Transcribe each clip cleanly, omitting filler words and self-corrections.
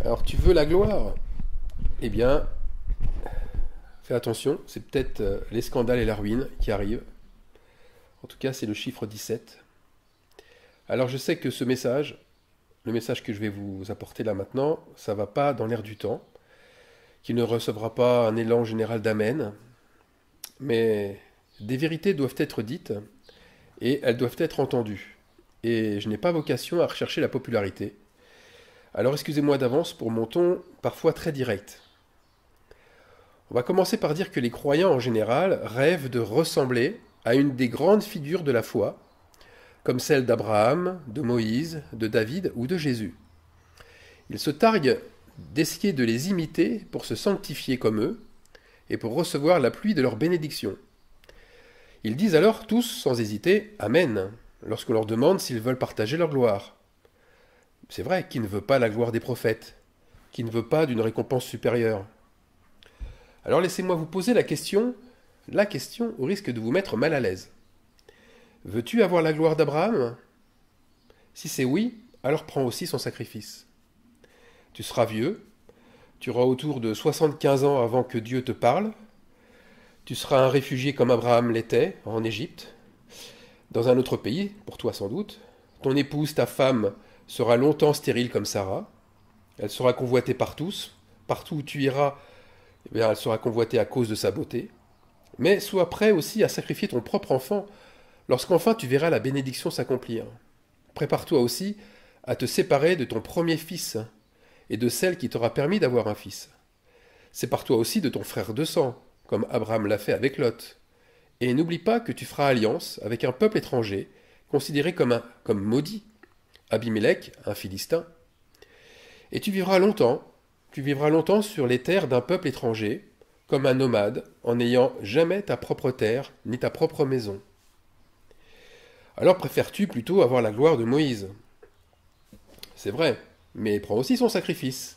Alors tu veux la gloire? Eh bien, fais attention, c'est peut-être les scandales et la ruine qui arrivent. En tout cas, c'est le chiffre 17. Alors je sais que ce message, le message que je vais vous apporter là maintenant, ça va pas dans l'air du temps, qu'il ne recevra pas un élan général d'amen, mais des vérités doivent être dites et elles doivent être entendues. Et je n'ai pas vocation à rechercher la popularité. Alors excusez-moi d'avance pour mon ton parfois très direct. On va commencer par dire que les croyants en général rêvent de ressembler à une des grandes figures de la foi, comme celle d'Abraham, de Moïse, de David ou de Jésus. Ils se targuent d'essayer de les imiter pour se sanctifier comme eux et pour recevoir la pluie de leur bénédiction. Ils disent alors tous, sans hésiter, Amen, lorsqu'on leur demande s'ils veulent partager leur gloire. C'est vrai, qui ne veut pas la gloire des prophètes? Qui ne veut pas d'une récompense supérieure? Alors laissez-moi vous poser la question au risque de vous mettre mal à l'aise. Veux-tu avoir la gloire d'Abraham? Si c'est oui, alors prends aussi son sacrifice. Tu seras vieux, tu auras autour de 75 ans avant que Dieu te parle, tu seras un réfugié comme Abraham l'était en Égypte, dans un autre pays, pour toi sans doute, ton épouse, ta femme, sera longtemps stérile comme Sarah, elle sera convoitée par tous, partout où tu iras, eh bien, elle sera convoitée à cause de sa beauté, mais sois prêt aussi à sacrifier ton propre enfant lorsqu'enfin tu verras la bénédiction s'accomplir. Prépare-toi aussi à te séparer de ton premier fils et de celle qui t'aura permis d'avoir un fils. Sépare-toi aussi de ton frère de sang, comme Abraham l'a fait avec Lot. Et n'oublie pas que tu feras alliance avec un peuple étranger, considéré comme maudit, Abimélec, un Philistin. Et tu vivras longtemps sur les terres d'un peuple étranger, comme un nomade, en n'ayant jamais ta propre terre ni ta propre maison. Alors préfères-tu plutôt avoir la gloire de Moïse? C'est vrai, mais prends aussi son sacrifice.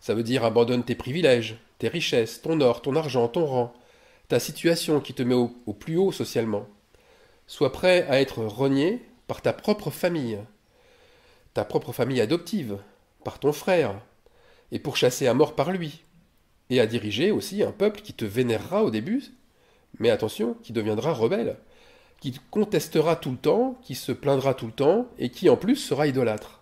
Ça veut dire abandonne tes privilèges, tes richesses, ton or, ton argent, ton rang, ta situation qui te met au plus haut socialement. Sois prêt à être renié par ta propre famille adoptive, par ton frère, et pourchassé à mort par lui, et à diriger aussi un peuple qui te vénérera au début, mais attention, qui deviendra rebelle, qui contestera tout le temps, qui se plaindra tout le temps, et qui en plus sera idolâtre.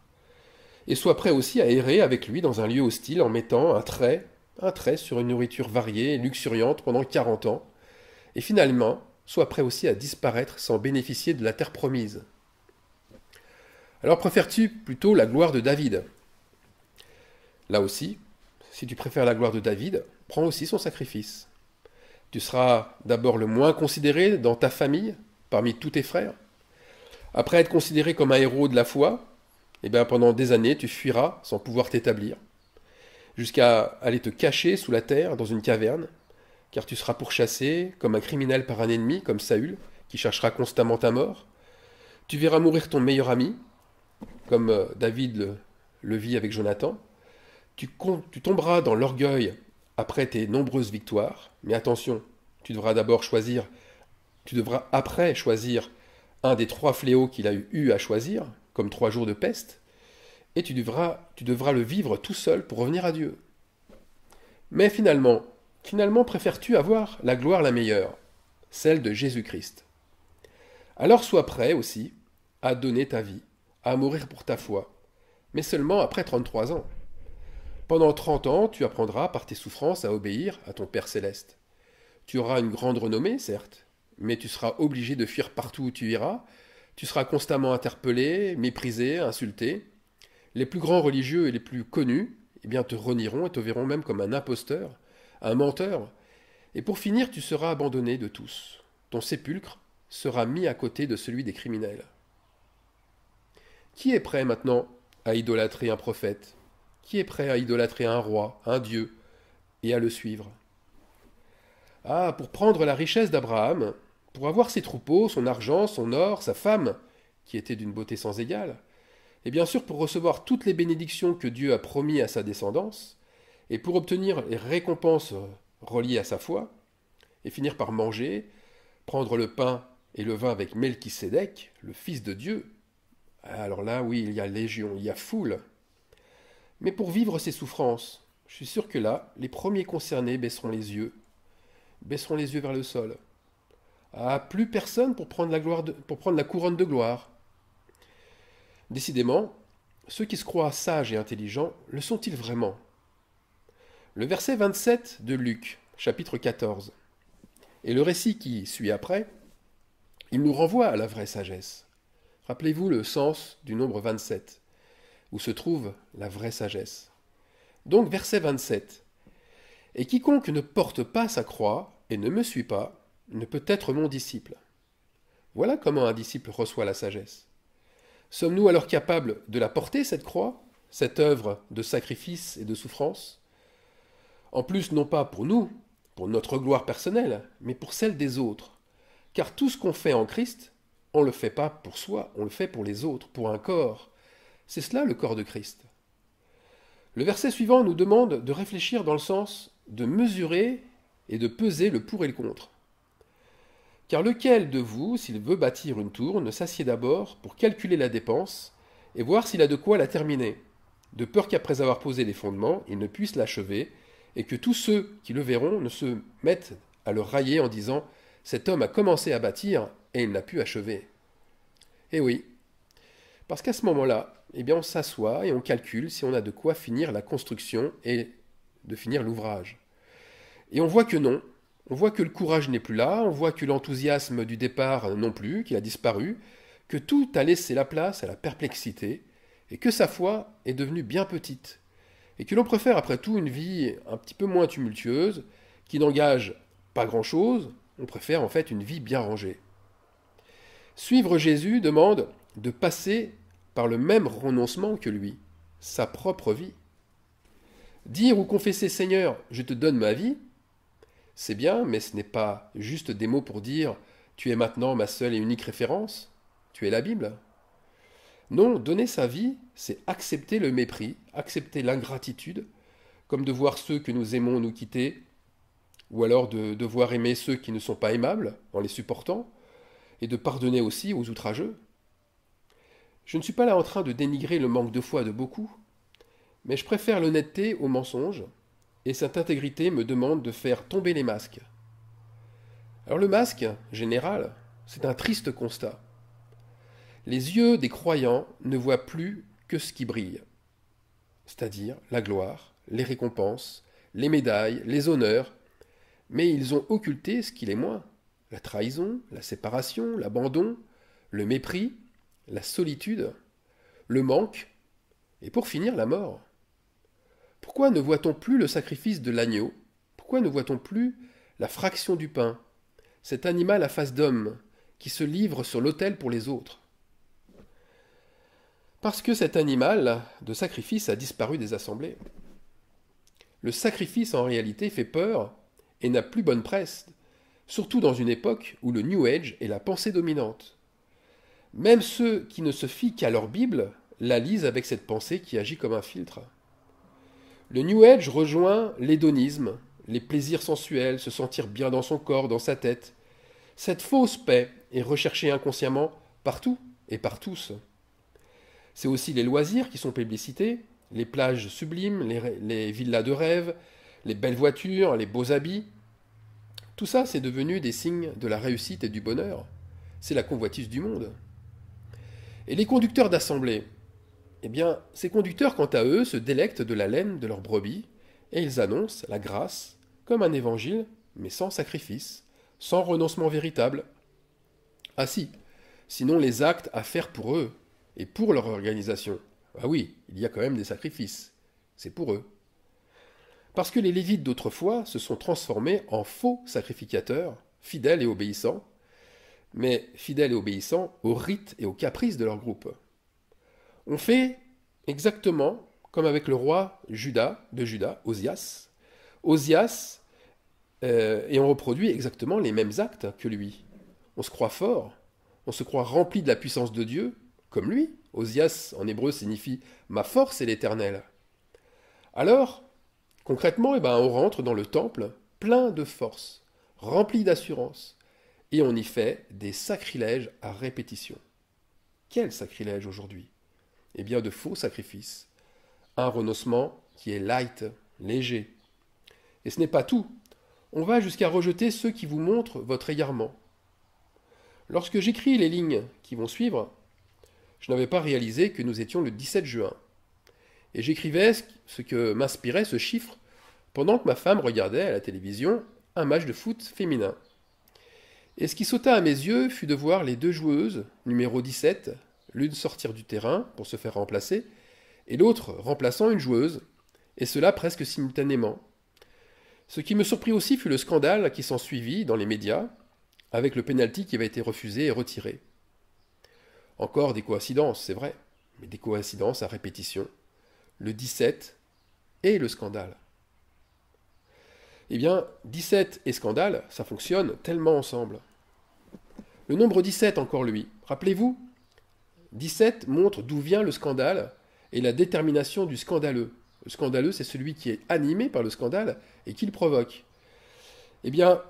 Et sois prêt aussi à errer avec lui dans un lieu hostile en mettant un trait sur une nourriture variée et luxuriante pendant 40 ans, et finalement, sois prêt aussi à disparaître sans bénéficier de la terre promise. Alors préfères-tu plutôt la gloire de David? Là aussi, si tu préfères la gloire de David, prends aussi son sacrifice. Tu seras d'abord le moins considéré dans ta famille, parmi tous tes frères. Après être considéré comme un héros de la foi, eh bien pendant des années tu fuiras sans pouvoir t'établir, jusqu'à aller te cacher sous la terre dans une caverne, car tu seras pourchassé comme un criminel par un ennemi, comme Saül, qui cherchera constamment ta mort. Tu verras mourir ton meilleur ami, comme David le vit avec Jonathan. Tu tomberas dans l'orgueil après tes nombreuses victoires, mais attention, tu devras après choisir un des 3 fléaux qu'il a eu à choisir, comme 3 jours de peste, et tu devras le vivre tout seul pour revenir à Dieu. Mais finalement, préfères-tu avoir la gloire la meilleure, celle de Jésus-Christ? Alors sois prêt aussi à donner ta vie, à mourir pour ta foi, mais seulement après 33 ans. Pendant 30 ans, tu apprendras par tes souffrances à obéir à ton Père céleste. Tu auras une grande renommée, certes, mais tu seras obligé de fuir partout où tu iras, tu seras constamment interpellé, méprisé, insulté. Les plus grands religieux et les plus connus, eh bien, te renieront et te verront même comme un imposteur, un menteur. Et pour finir, tu seras abandonné de tous. Ton sépulcre sera mis à côté de celui des criminels. Qui est prêt maintenant à idolâtrer un prophète? Qui est prêt à idolâtrer un roi, un dieu, et à le suivre? Ah, pour prendre la richesse d'Abraham, pour avoir ses troupeaux, son argent, son or, sa femme, qui était d'une beauté sans égale, Et bien sûr, pour recevoir toutes les bénédictions que Dieu a promis à sa descendance, et pour obtenir les récompenses reliées à sa foi, et finir par manger, prendre le pain et le vin avec Melchisédek, le Fils de Dieu, alors là, oui, il y a légion, il y a foule. Mais pour vivre ces souffrances, je suis sûr que là, les premiers concernés baisseront les yeux vers le sol. Ah, plus personne pour prendre pour prendre la couronne de gloire. Décidément, ceux qui se croient sages et intelligents, le sont-ils vraiment? Le verset 27 de Luc, chapitre 14, et le récit qui suit après, il nous renvoie à la vraie sagesse. Rappelez-vous le sens du nombre 27, où se trouve la vraie sagesse. Donc verset 27. Et quiconque ne porte pas sa croix et ne me suit pas, ne peut être mon disciple. Voilà comment un disciple reçoit la sagesse. Sommes-nous alors capables de la porter, cette croix, cette œuvre de sacrifice et de souffrance? En plus, non pas pour nous, pour notre gloire personnelle, mais pour celle des autres. Car tout ce qu'on fait en Christ, on ne le fait pas pour soi, on le fait pour les autres, pour un corps. C'est cela le corps de Christ. Le verset suivant nous demande de réfléchir dans le sens de mesurer et de peser le pour et le contre. Car lequel de vous, s'il veut bâtir une tour, ne s'assied d'abord pour calculer la dépense et voir s'il a de quoi la terminer, de peur qu'après avoir posé les fondements, il ne puisse l'achever, et que tous ceux qui le verront ne se mettent à le railler en disant « Cet homme a commencé à bâtir et il n'a pu achever. » Eh oui, parce qu'à ce moment-là, eh bien on s'assoit et on calcule si on a de quoi finir la construction et de finir l'ouvrage. Et on voit que non, on voit que le courage n'est plus là, on voit que l'enthousiasme du départ non plus, qu'il a disparu, que tout a laissé la place à la perplexité, et que sa foi est devenue bien petite, et que l'on préfère après tout une vie un petit peu moins tumultueuse, qui n'engage pas grand-chose, on préfère en fait une vie bien rangée. Suivre Jésus demande de passer par le même renoncement que lui, sa propre vie. Dire ou confesser Seigneur, je te donne ma vie, c'est bien, mais ce n'est pas juste des mots pour dire tu es maintenant ma seule et unique référence, tu es la Bible. Non, donner sa vie, c'est accepter le mépris, accepter l'ingratitude, comme de voir ceux que nous aimons nous quitter, ou alors de devoir aimer ceux qui ne sont pas aimables en les supportant, et de pardonner aussi aux outrageux. Je ne suis pas là en train de dénigrer le manque de foi de beaucoup, mais je préfère l'honnêteté au mensonge, et cette intégrité me demande de faire tomber les masques. Alors le masque, général, c'est un triste constat. Les yeux des croyants ne voient plus que ce qui brille, c'est-à-dire la gloire, les récompenses, les médailles, les honneurs, mais ils ont occulté ce qu'il est moins, la trahison, la séparation, l'abandon, le mépris, la solitude, le manque, et pour finir la mort. Pourquoi ne voit-on plus le sacrifice de l'agneau? Pourquoi ne voit-on plus la fraction du pain, cet animal à face d'homme qui se livre sur l'autel pour les autres? Parce que cet animal de sacrifice a disparu des assemblées. Le sacrifice en réalité fait peur et n'a plus bonne presse, surtout dans une époque où le New Age est la pensée dominante. Même ceux qui ne se fient qu'à leur Bible la lisent avec cette pensée qui agit comme un filtre. Le New Age rejoint l'hédonisme, les plaisirs sensuels, se sentir bien dans son corps, dans sa tête. Cette fausse paix est recherchée inconsciemment partout et par tous. C'est aussi les loisirs qui sont plébiscités, les plages sublimes, les villas de rêve, les belles voitures, les beaux habits. Tout ça, c'est devenu des signes de la réussite et du bonheur. C'est la convoitise du monde. Et les conducteurs d'assemblée, eh bien, ces conducteurs, quant à eux, se délectent de la laine de leurs brebis, et ils annoncent la grâce comme un évangile, mais sans sacrifice, sans renoncement véritable. Ah si, sinon les actes à faire pour eux, et pour leur organisation. Ah oui, il y a quand même des sacrifices. C'est pour eux. Parce que les Lévites d'autrefois se sont transformés en faux sacrificateurs, fidèles et obéissants, mais fidèles et obéissants aux rites et aux caprices de leur groupe. On fait exactement comme avec le roi de Juda, Osias. Et on reproduit exactement les mêmes actes que lui. On se croit fort, on se croit rempli de la puissance de Dieu, comme lui, Osias en hébreu signifie ma force est l'Éternel. Alors, concrètement, on rentre dans le temple plein de force, rempli d'assurance, et on y fait des sacrilèges à répétition. Quel sacrilège aujourd'hui? Eh bien, de faux sacrifices. Un renoncement qui est light, léger. Et ce n'est pas tout. On va jusqu'à rejeter ceux qui vous montrent votre égarement. Lorsque j'écris les lignes qui vont suivre, je n'avais pas réalisé que nous étions le 17 juin. Et j'écrivais ce que m'inspirait ce chiffre pendant que ma femme regardait à la télévision un match de foot féminin. Et ce qui sauta à mes yeux fut de voir les deux joueuses, numéro 17, l'une sortir du terrain pour se faire remplacer, et l'autre remplaçant une joueuse, et cela presque simultanément. Ce qui me surprit aussi fut le scandale qui s'ensuivit dans les médias, avec le pénalty qui avait été refusé et retiré. Encore des coïncidences, c'est vrai, mais des coïncidences à répétition. Le 17 et le scandale. Eh bien, 17 et scandale, ça fonctionne tellement ensemble. Le nombre 17, encore lui. Rappelez-vous, 17 montre d'où vient le scandale et la détermination du scandaleux. Le scandaleux, c'est celui qui est animé par le scandale et qui le provoque. Eh bien,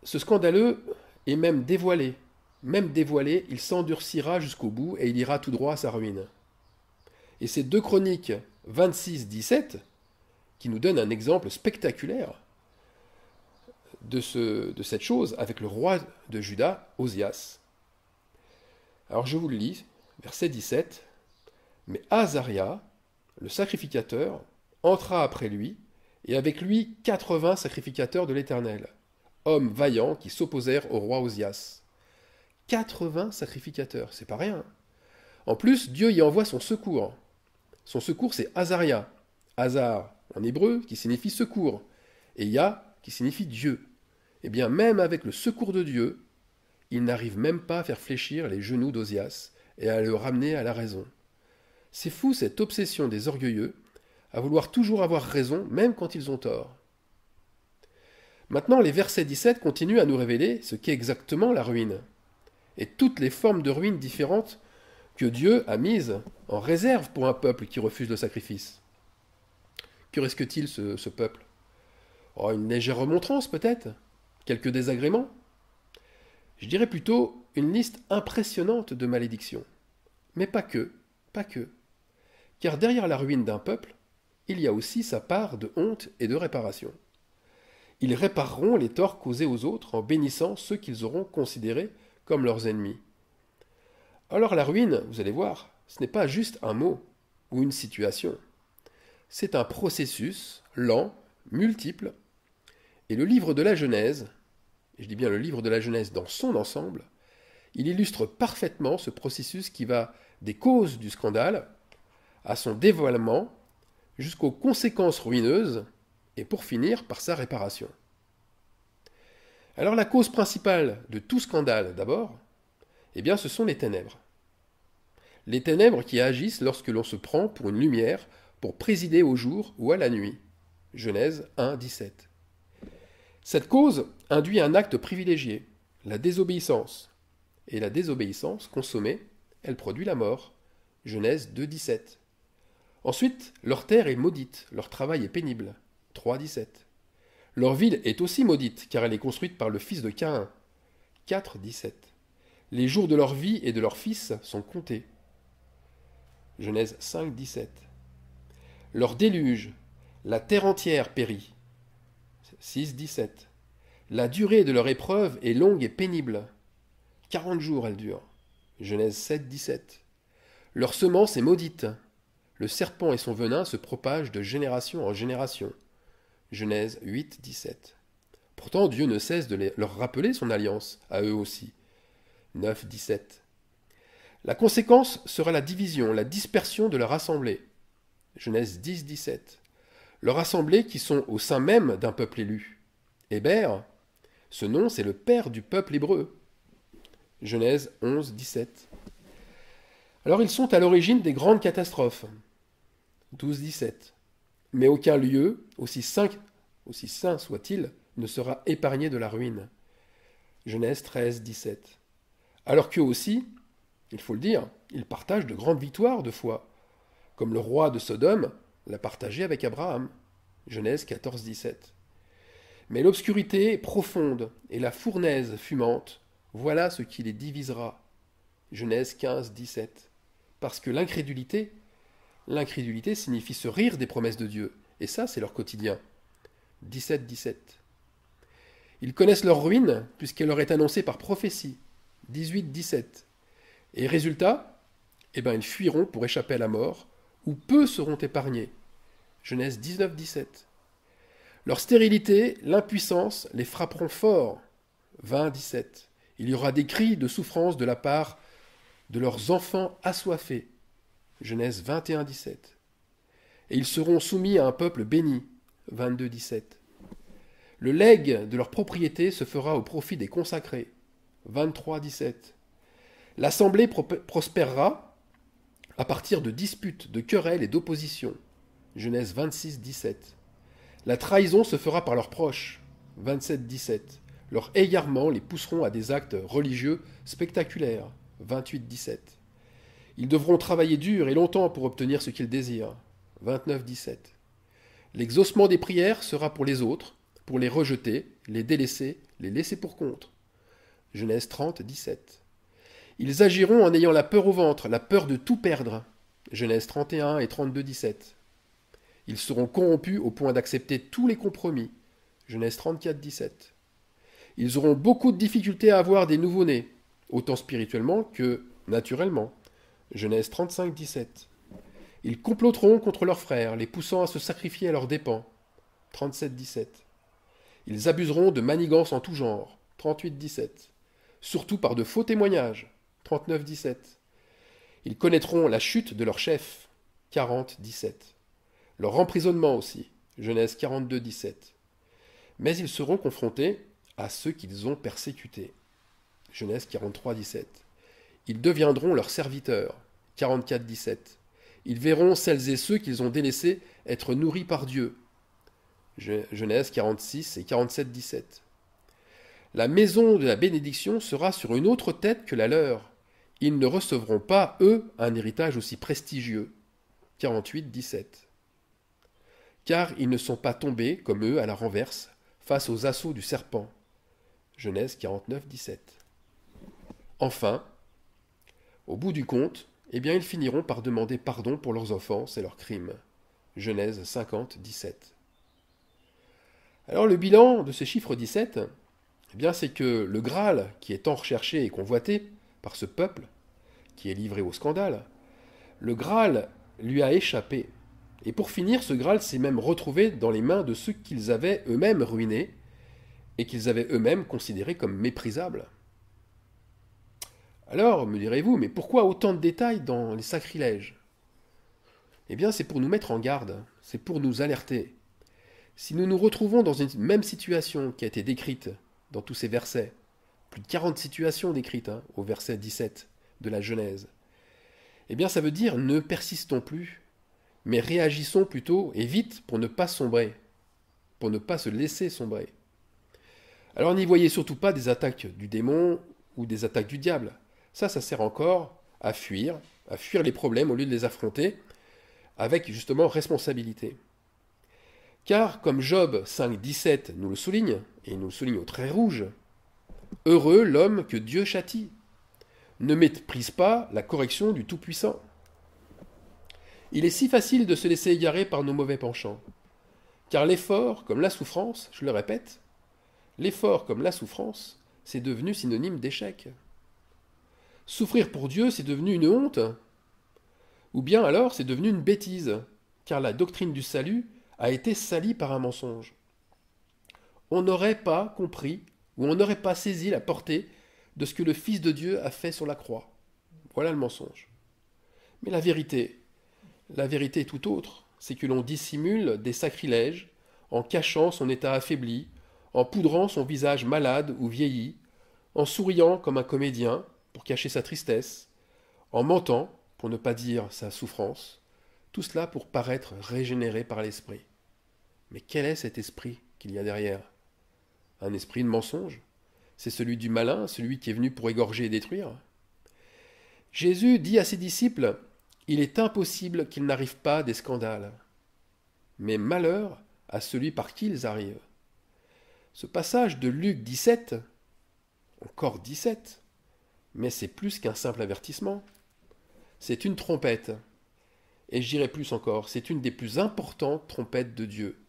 ce scandaleux est même dévoilé. Même dévoilé, il s'endurcira jusqu'au bout et il ira tout droit à sa ruine. Et c'est 2 Chroniques 26-17 qui nous donne un exemple spectaculaire de cette chose avec le roi de Juda, Osias. Alors je vous le lis, verset 17. Mais Azaria, le sacrificateur, entra après lui, et avec lui 80 sacrificateurs de l'Éternel, hommes vaillants qui s'opposèrent au roi Osias. 80 sacrificateurs, c'est pas rien. En plus, Dieu y envoie son secours. Son secours, c'est Azaria. Hazar, en hébreu, qui signifie secours, et Yah, qui signifie Dieu. Eh bien, même avec le secours de Dieu, il n'arrive même pas à faire fléchir les genoux d'Osias et à le ramener à la raison. C'est fou cette obsession des orgueilleux à vouloir toujours avoir raison, même quand ils ont tort. Maintenant, les versets 17 continuent à nous révéler ce qu'est exactement la ruine, et toutes les formes de ruine différentes que Dieu a mises en réserve pour un peuple qui refuse le sacrifice. Que risque-t-il ce peuple? Une légère remontrance peut-être? Quelques désagréments? Je dirais plutôt une liste impressionnante de malédictions. Mais pas que. Car derrière la ruine d'un peuple, il y a aussi sa part de honte et de réparation. Ils répareront les torts causés aux autres en bénissant ceux qu'ils auront considérés comme leurs ennemis. Alors la ruine, vous allez voir, ce n'est pas juste un mot ou une situation. C'est un processus lent, multiple, et le livre de la Genèse, et je dis bien le livre de la Genèse dans son ensemble, il illustre parfaitement ce processus qui va des causes du scandale à son dévoilement jusqu'aux conséquences ruineuses et pour finir par sa réparation. Alors la cause principale de tout scandale d'abord, eh bien ce sont les ténèbres. Les ténèbres qui agissent lorsque l'on se prend pour une lumière pour présider au jour ou à la nuit. Genèse 1, 17. Cette cause induit un acte privilégié, la désobéissance. Et la désobéissance consommée, elle produit la mort. Genèse 2, 17. Ensuite, leur terre est maudite, leur travail est pénible. 3, 17. Leur ville est aussi maudite, car elle est construite par le fils de Caïn. 4, 17. Les jours de leur vie et de leurs fils sont comptés. Genèse 5, 17. Leur déluge, la terre entière périt. 6, 17. La durée de leur épreuve est longue et pénible. 40 jours elle dure. Genèse 7, 17. Leur semence est maudite. Le serpent et son venin se propagent de génération en génération. Genèse 8, 17. Pourtant Dieu ne cesse de leur rappeler son alliance, à eux aussi. 9, 17. La conséquence sera la division, la dispersion de leur assemblée. Genèse 10, 17. Leur assemblée qui sont au sein même d'un peuple élu. Héber, ce nom c'est le père du peuple hébreu. Genèse 11, 17. Alors ils sont à l'origine des grandes catastrophes. 12, 17. Mais aucun lieu, aussi saint soit-il, ne sera épargné de la ruine. Genèse 13, 17. Alors qu'eux aussi, il faut le dire, ils partagent de grandes victoires de foi, comme le roi de Sodome l'a partagé avec Abraham. Genèse 14, 17. Mais l'obscurité profonde et la fournaise fumante, voilà ce qui les divisera. Genèse 15, 17. Parce que l'incrédulité signifie se rire des promesses de Dieu, et ça c'est leur quotidien. 17, 17. Ils connaissent leur ruine, puisqu'elle leur est annoncée par prophétie. 18, 17. Et résultat, ils fuiront pour échapper à la mort, ou peu seront épargnés. Genèse 19, 17. Leur stérilité, l'impuissance les frapperont fort. 20, 17. Il y aura des cris de souffrance de la part de leurs enfants assoiffés. Genèse 21, 17. Et ils seront soumis à un peuple béni. 22, 17. Le legs de leur propriété se fera au profit des consacrés. 23, 17. L'assemblée prospérera à partir de disputes, de querelles et d'oppositions. Genèse 26, 17. La trahison se fera par leurs proches. 27, 17. Leurs égarements les pousseront à des actes religieux spectaculaires. 28, 17. Ils devront travailler dur et longtemps pour obtenir ce qu'ils désirent. 29, 17. L'exaucement des prières sera pour les autres, pour les rejeter, les délaisser, les laisser pour compte. Genèse 30, 17. Ils agiront en ayant la peur au ventre, la peur de tout perdre. Genèse 31 et 32, 17. Ils seront corrompus au point d'accepter tous les compromis. Genèse 34, 17. Ils auront beaucoup de difficultés à avoir des nouveau-nés, autant spirituellement que naturellement. Genèse 35, 17. Ils comploteront contre leurs frères, les poussant à se sacrifier à leurs dépens. 37, 17. Ils abuseront de manigances en tout genre. 38, 17. Surtout par de faux témoignages. 39, 17. Ils connaîtront la chute de leur chef. 40, 17. Leur emprisonnement aussi. Genèse 42, 17. Mais ils seront confrontés à ceux qu'ils ont persécutés. Genèse 43, 17. Ils deviendront leurs serviteurs. 44, 17. Ils verront celles et ceux qu'ils ont délaissés être nourris par Dieu. Genèse 46 et 47, 17. La maison de la bénédiction sera sur une autre tête que la leur. Ils ne recevront pas, eux, un héritage aussi prestigieux. 48, 17. Car ils ne sont pas tombés, comme eux, à la renverse, face aux assauts du serpent. Genèse 49, 17. Enfin, au bout du compte, ils finiront par demander pardon pour leurs offenses et leurs crimes. Genèse 50, 17. Alors le bilan de ce chiffre 17, c'est que le Graal, qui est tant recherché et convoité par ce peuple, qui est livré au scandale, le Graal lui a échappé. Et pour finir, ce Graal s'est même retrouvé dans les mains de ceux qu'ils avaient eux-mêmes ruinés et qu'ils avaient eux-mêmes considérés comme méprisables. Alors, me direz-vous, mais pourquoi autant de détails dans les sacrilèges ? C'est pour nous mettre en garde, c'est pour nous alerter. Si nous nous retrouvons dans une même situation qui a été décrite dans tous ces versets, plus de 40 situations décrites au verset 17 de la Genèse, ça veut dire ne persistons plus, mais réagissons plutôt et vite pour ne pas sombrer, pour ne pas se laisser sombrer. Alors n'y voyez surtout pas des attaques du démon ou des attaques du diable. Ça sert encore à fuir les problèmes au lieu de les affronter avec justement responsabilité. Car, comme Job 5, 17 nous le souligne, et il nous le souligne au trait rouge, heureux l'homme que Dieu châtie. Ne méprise pas la correction du Tout-Puissant. Il est si facile de se laisser égarer par nos mauvais penchants. Car l'effort, comme la souffrance, je le répète, l'effort comme la souffrance, c'est devenu synonyme d'échec. Souffrir pour Dieu, c'est devenu une honte. Ou bien alors, c'est devenu une bêtise, car la doctrine du salut a été salie par un mensonge. On n'aurait pas compris, ou on n'aurait pas saisi la portée de ce que le Fils de Dieu a fait sur la croix. Voilà le mensonge. Mais la vérité est tout autre. C'est que l'on dissimule des sacrilèges en cachant son état affaibli, en poudrant son visage malade ou vieilli, en souriant comme un comédien pour cacher sa tristesse, en mentant pour ne pas dire sa souffrance, tout cela pour paraître régénéré par l'esprit. Mais quel est cet esprit qu'il y a derrière ? Un esprit de mensonge ? C'est celui du malin, celui qui est venu pour égorger et détruire ? Jésus dit à ses disciples, il est impossible qu'il n'arrive pas des scandales, mais malheur à celui par qui ils arrivent. Ce passage de Luc 17, encore 17, mais c'est plus qu'un simple avertissement. C'est une trompette. Et je dirais plus encore, c'est une des plus importantes trompettes de Dieu.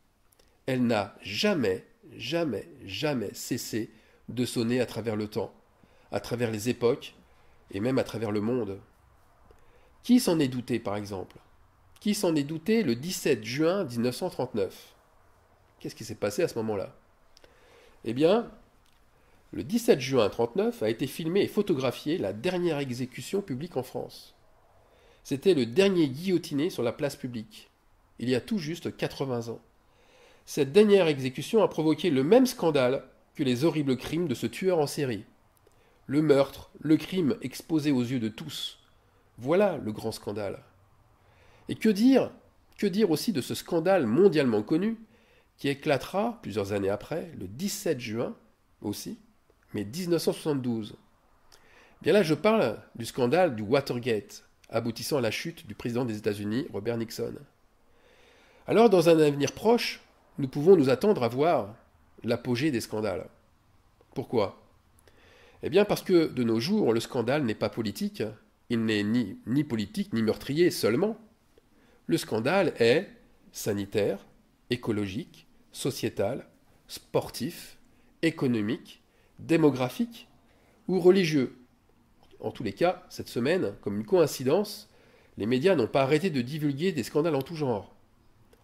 Elle n'a jamais, jamais, jamais cessé de sonner à travers le temps, à travers les époques et même à travers le monde. Qui s'en est douté, par exemple? Qui s'en est douté le 17 juin 1939? Qu'est-ce qui s'est passé à ce moment-là? Eh bien, le 17 juin 1939 a été filmé et photographié la dernière exécution publique en France. C'était le dernier guillotiné sur la place publique, il y a tout juste 80 ans. Cette dernière exécution a provoqué le même scandale que les horribles crimes de ce tueur en série. Le meurtre, le crime exposé aux yeux de tous. Voilà le grand scandale. Et que dire aussi de ce scandale mondialement connu qui éclatera, plusieurs années après, le 17 juin aussi, mais 1972. Bien là, je parle du scandale du Watergate, aboutissant à la chute du président des États-Unis, Robert Nixon. Alors, dans un avenir proche, nous pouvons nous attendre à voir l'apogée des scandales. Pourquoi? Eh bien parce que de nos jours, le scandale n'est pas politique, il n'est ni politique ni meurtrier seulement. Le scandale est sanitaire, écologique, sociétal, sportif, économique, démographique ou religieux. En tous les cas, cette semaine, comme une coïncidence, les médias n'ont pas arrêté de divulguer des scandales en tout genre.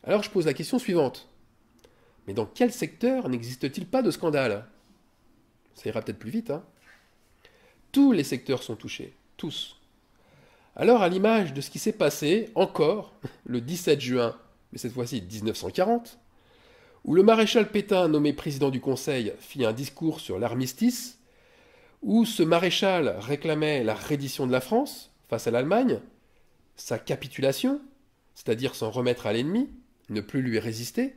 Alors je pose la question suivante. Mais dans quel secteur n'existe-t-il pas de scandale? Ça ira peut-être plus vite, hein? Tous les secteurs sont touchés, tous. Alors, à l'image de ce qui s'est passé, encore, le 17 juin, mais cette fois-ci 1940, où le maréchal Pétain, nommé président du Conseil, fit un discours sur l'armistice, où ce maréchal réclamait la reddition de la France face à l'Allemagne, sa capitulation, c'est-à-dire s'en remettre à l'ennemi, ne plus lui résister.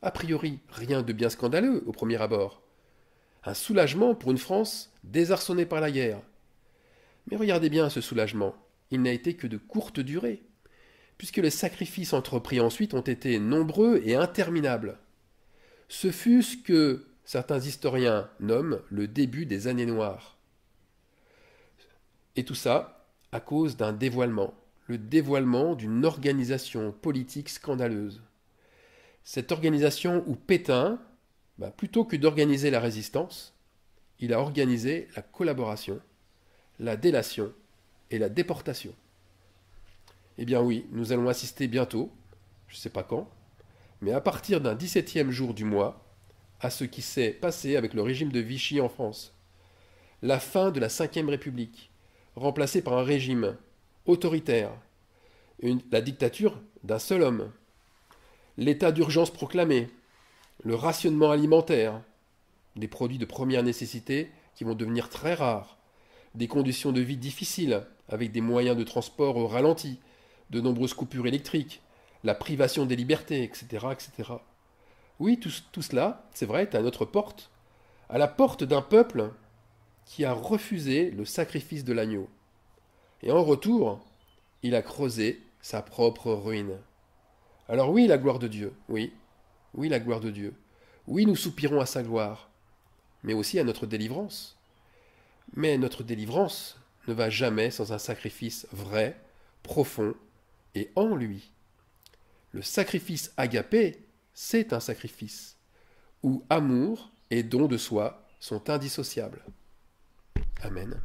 A priori, rien de bien scandaleux au premier abord. Un soulagement pour une France désarçonnée par la guerre. Mais regardez bien ce soulagement, il n'a été que de courte durée, puisque les sacrifices entrepris ensuite ont été nombreux et interminables. Ce fut ce que certains historiens nomment le début des années noires. Et tout ça à cause d'un dévoilement, le dévoilement d'une organisation politique scandaleuse. Cette organisation où Pétain, plutôt que d'organiser la résistance, il a organisé la collaboration, la délation et la déportation. Eh bien oui, nous allons assister bientôt, je ne sais pas quand, mais à partir d'un 17e jour du mois, à ce qui s'est passé avec le régime de Vichy en France. La fin de la Ve République, remplacée par un régime autoritaire, la dictature d'un seul homme, l'état d'urgence proclamé, le rationnement alimentaire, des produits de première nécessité qui vont devenir très rares, des conditions de vie difficiles avec des moyens de transport au ralenti, de nombreuses coupures électriques, la privation des libertés, etc. etc. Oui, tout cela, c'est vrai, est à notre porte, à la porte d'un peuple qui a refusé le sacrifice de l'agneau. Et en retour, il a creusé sa propre ruine. Alors oui, la gloire de Dieu, oui, la gloire de Dieu. Oui, nous soupirons à sa gloire, mais aussi à notre délivrance. Mais notre délivrance ne va jamais sans un sacrifice vrai, profond et en lui. Le sacrifice agapé, c'est un sacrifice, où amour et don de soi sont indissociables. Amen.